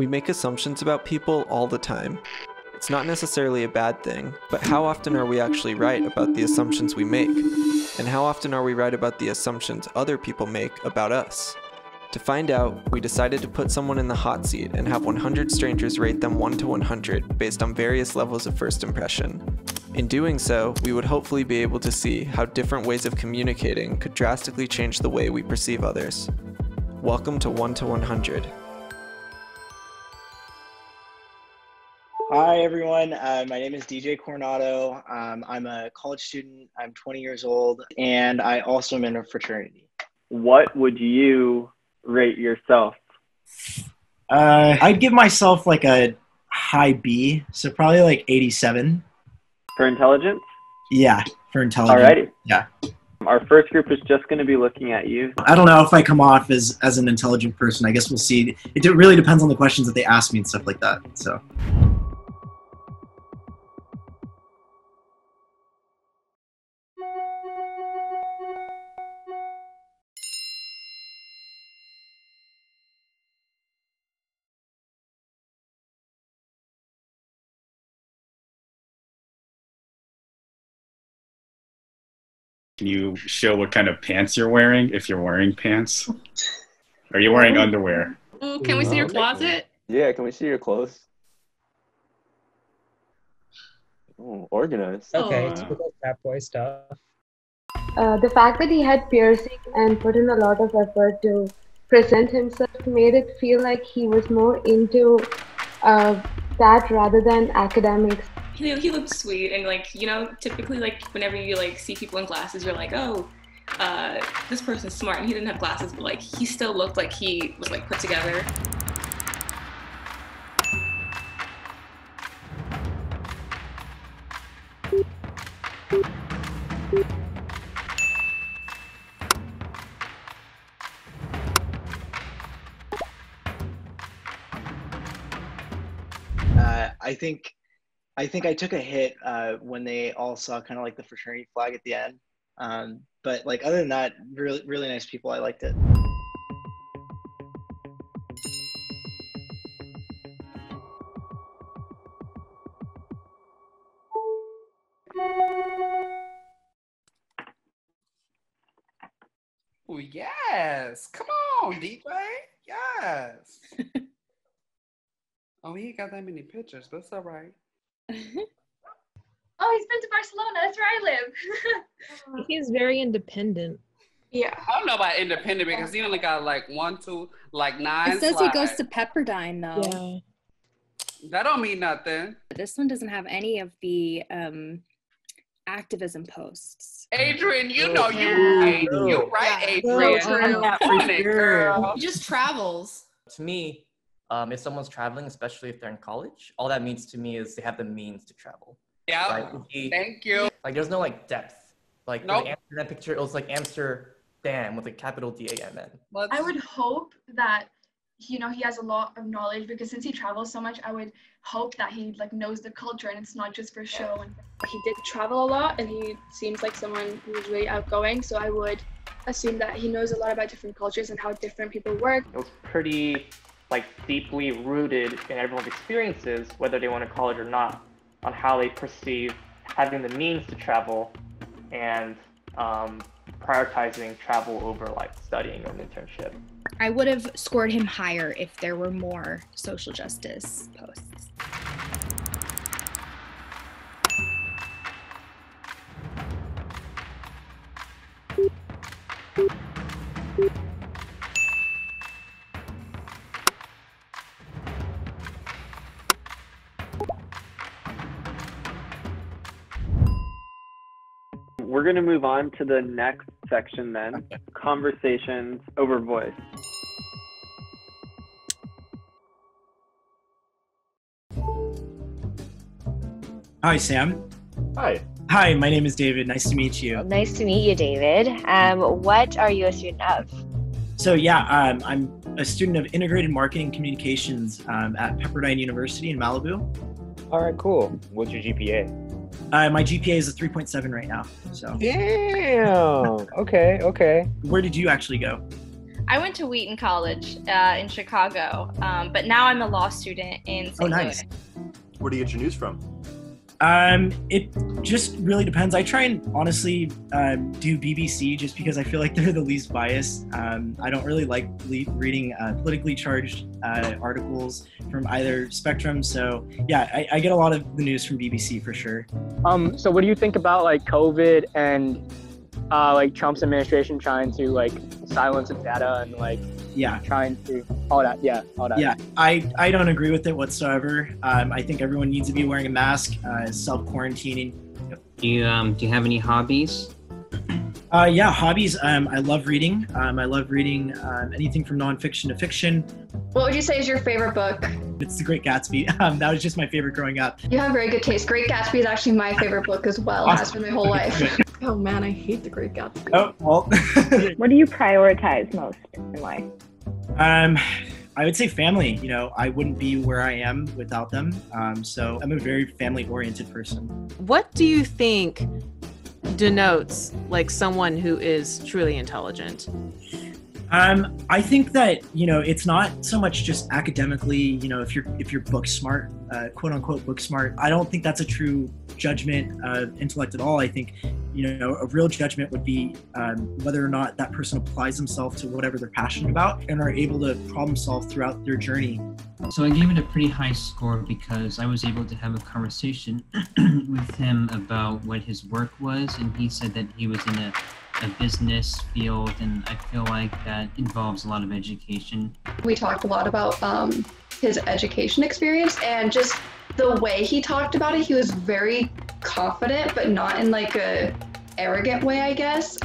We make assumptions about people all the time. It's not necessarily a bad thing, but how often are we actually right about the assumptions we make? And how often are we right about the assumptions other people make about us? To find out, we decided to put someone in the hot seat and have 100 strangers rate them 1 to 100 based on various levels of first impression. In doing so, we would hopefully be able to see how different ways of communicating could drastically change the way we perceive others. Welcome to 1 to 100. Hi everyone, my name is DJ Coronado. I'm a college student, I'm 20 years old, and I also am in a fraternity. What would you rate yourself? I'd give myself like a high B, so probably like 87. For intelligence? Yeah, for intelligence. Alrighty. Yeah. Our first group is just going to be looking at you. I don't know if I come off as an intelligent person. I guess we'll see. It really depends on the questions that they ask me and stuff like that, so. Can you show what kind of pants you're wearing, if you're wearing pants? Are you wearing underwear? Ooh, can we see your closet? Yeah, can we see your clothes? Oh, organized. Okay, typical frat boy stuff. The fact that he had piercing and put in a lot of effort to present himself made it feel like he was more into that rather than academics. He looked sweet, and like, you know, typically like whenever you like see people in glasses, you're like, oh, this person's smart, and he didn't have glasses, but like he still looked like he was like put together. I think I took a hit when they all saw kind of like the fraternity flag at the end. But like other than that, really, really nice people. I liked it. Oh, yes. Come on, DJ. Yes. Oh, he ain't got that many pictures. That's all right. Oh, he's been to Barcelona. That's where I live. He's very independent. Yeah. I don't know about independent because he only got like 1, 2, like 9 It says slides. he goes to Pepperdine, though. Yeah. That don't mean nothing. This one doesn't have any of the activism posts. Adrian, you know you're right, Adrian. On it, girl. He just travels. To me, if someone's traveling, especially if they're in college, all that means to me is they have the means to travel. Yeah. Right? Thank you. Like there's no like depth. Like nope. the Amsterdam picture, it was like Amsterdam with a capital D-A-M-N. I would hope that, you know, he has a lot of knowledge, because since he travels so much, I would hope that he like knows the culture and it's not just for show. He did travel a lot, and he seems like someone who's really outgoing, so I would assume that he knows a lot about different cultures and how different people work. It was pretty like deeply rooted in everyone's experiences, whether they went to college or not, on how they perceive having the means to travel and prioritizing travel over like studying or an internship. I would have scored him higher if there were more social justice posts. We're going to move on to the next section then, conversations over voice. Hi, Sam. Hi. Hi, my name is David. Nice to meet you. Nice to meet you, David. What are you a student of? So yeah, I'm a student of integrated marketing communications at Pepperdine University in Malibu. All right, cool. What's your GPA? My GPA is a 3.7 right now. So. Damn. Okay. Where did you actually go? I went to Wheaton College in Chicago, but now I'm a law student in St. nice. Louis. Where do you get your news from? It just really depends. I try and honestly do BBC just because I feel like they're the least biased. I don't really like reading politically charged articles from either spectrum. So yeah, I get a lot of the news from BBC for sure. So what do you think about like COVID and like Trump's administration trying to like silence the data and like trying to all that? Yeah. I don't agree with it whatsoever. I think everyone needs to be wearing a mask, self-quarantining. Do you have any hobbies? Hobbies. I love reading. I love reading anything from nonfiction to fiction. What would you say is your favorite book? It's The Great Gatsby. That was just my favorite growing up. You have very good taste. Great Gatsby is actually my favorite book as well. It has been my whole life. Oh man, I hate The Great Gatsby. Oh, well. What do you prioritize most in life? I would say family. You know, I wouldn't be where I am without them. So I'm a very family-oriented person. What do you think denotes like someone who is truly intelligent? I think that, you know, it's not so much just academically, you know, if you're book smart, quote unquote book smart. I don't think that's a true judgment of intellect at all. I think, you know, a real judgment would be whether or not that person applies themselves to whatever they're passionate about and are able to problem solve throughout their journey. So I gave it a pretty high score because I was able to have a conversation with him about what his work was, and he said that he was in a business field, and I feel like that involves a lot of education. We talked a lot about his education experience, and just the way he talked about it, he was very confident, but not in like a arrogant way, I guess.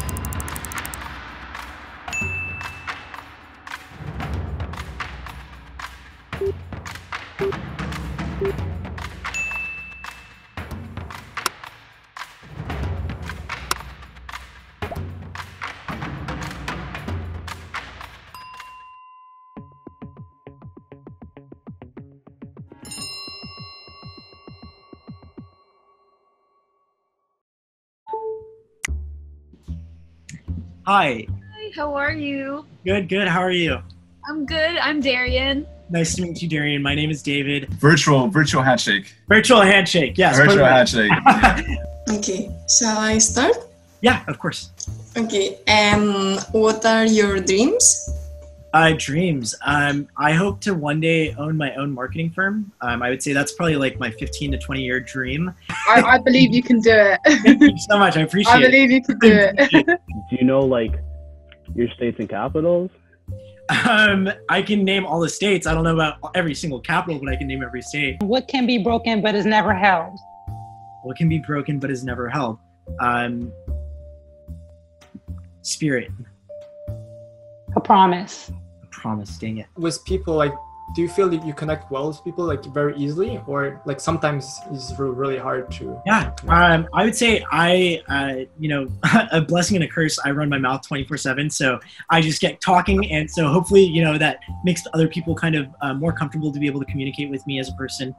Hi. Hi, how are you? Good. How are you? I'm good. I'm Darian. Nice to meet you, Darian. My name is David. Virtual handshake. Virtual handshake, yes. Virtual handshake. Okay, shall I start? Yeah, of course. Okay, what are your dreams? Dreams. I hope to one day own my own marketing firm. I would say that's probably like my 15 to 20 year dream. I believe you can do it. Thank you so much. I appreciate it. I believe you can do it. Do you know like your states and capitals? I can name all the states. I don't know about every single capital, but I can name every state. What can be broken but is never held? What can be broken but is never held? Spirit. A promise. A promise, dang it. With people, like, do you feel that you connect well with people like very easily, or like sometimes it's really hard to? Yeah, I would say you know, a blessing and a curse. I run my mouth 24/7, so I just get talking, and so hopefully, you know, that makes other people kind of more comfortable to be able to communicate with me as a person.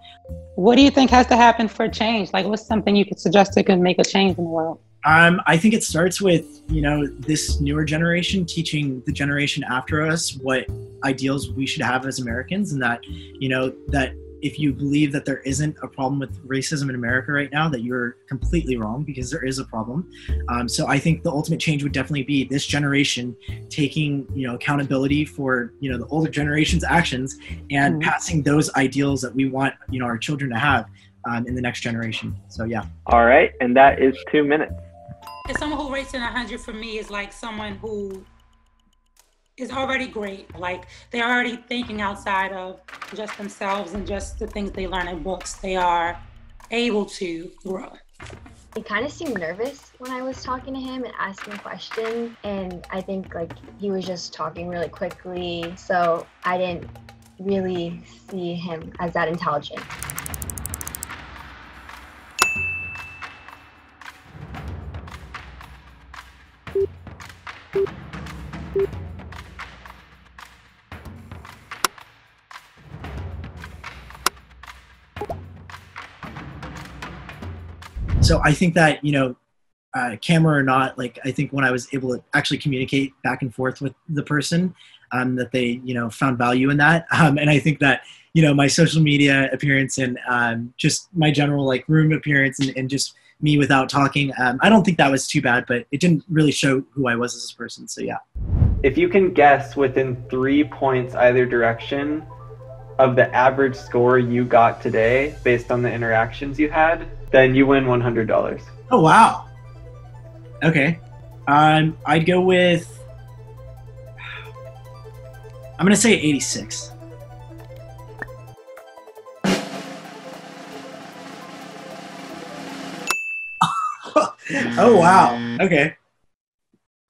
What do you think has to happen for change? Like, what's something you could suggest that could make a change in the world? I think it starts with, you know, this newer generation teaching the generation after us what ideals we should have as Americans, and that, you know, that if you believe that there isn't a problem with racism in America right now, that you're completely wrong, because there is a problem. So I think the ultimate change would definitely be this generation taking, you know, accountability for, you know, the older generation's actions and passing those ideals that we want, you know, our children to have in the next generation. So yeah. All right, and that is 2 minutes. And someone who rates in 100 for me is like someone who is already great. Like, they're already thinking outside of just themselves and just the things they learn in books. They are able to grow. He kind of seemed nervous when I was talking to him and asking a question. And I think like he was just talking really quickly. So I didn't really see him as that intelligent. So I think that, you know, camera or not, like I think when I was able to actually communicate back and forth with the person, that they, found value in that. And I think that, my social media appearance and just my general like room appearance and just me without talking, I don't think that was too bad, but it didn't really show who I was as a person. So yeah. If you can guess within 3 points either direction of the average score you got today based on the interactions you had, then you win $100. Oh, wow. Okay. I'd go with, I'm going to say 86. Oh, wow. Okay.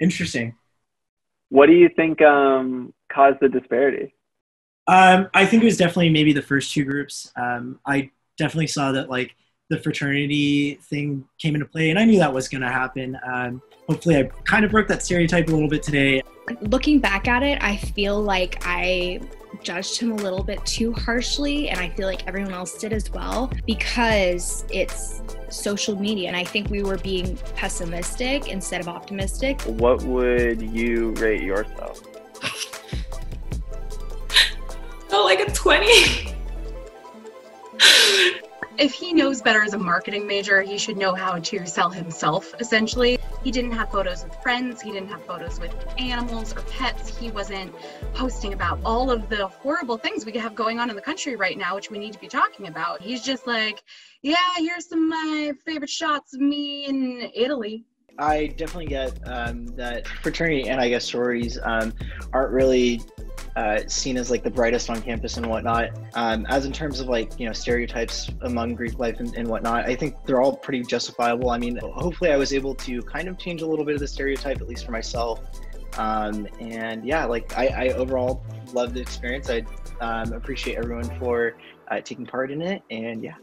Interesting. What do you think caused the disparity? I think it was definitely maybe the first two groups. I definitely saw that like the fraternity thing came into play, and I knew that was going to happen. Hopefully I kind of broke that stereotype a little bit today. Looking back at it, I feel like I judged him a little bit too harshly, and I feel like everyone else did as well, because it's social media, and I think we were being pessimistic instead of optimistic. What would you rate yourself? Oh, like a 20. If he knows better as a marketing major, he should know how to sell himself, essentially. He didn't have photos with friends, he didn't have photos with animals or pets, he wasn't posting about all of the horrible things we have going on in the country right now, which we need to be talking about. He's just like, yeah, here's some of my favorite shots of me in Italy. I definitely get that fraternity and I guess sororities aren't really seen as like the brightest on campus and whatnot. As in terms of like, stereotypes among Greek life and whatnot, I think they're all pretty justifiable. I mean, hopefully I was able to kind of change a little bit of the stereotype, at least for myself. And yeah, like I overall love the experience. I appreciate everyone for taking part in it, and yeah.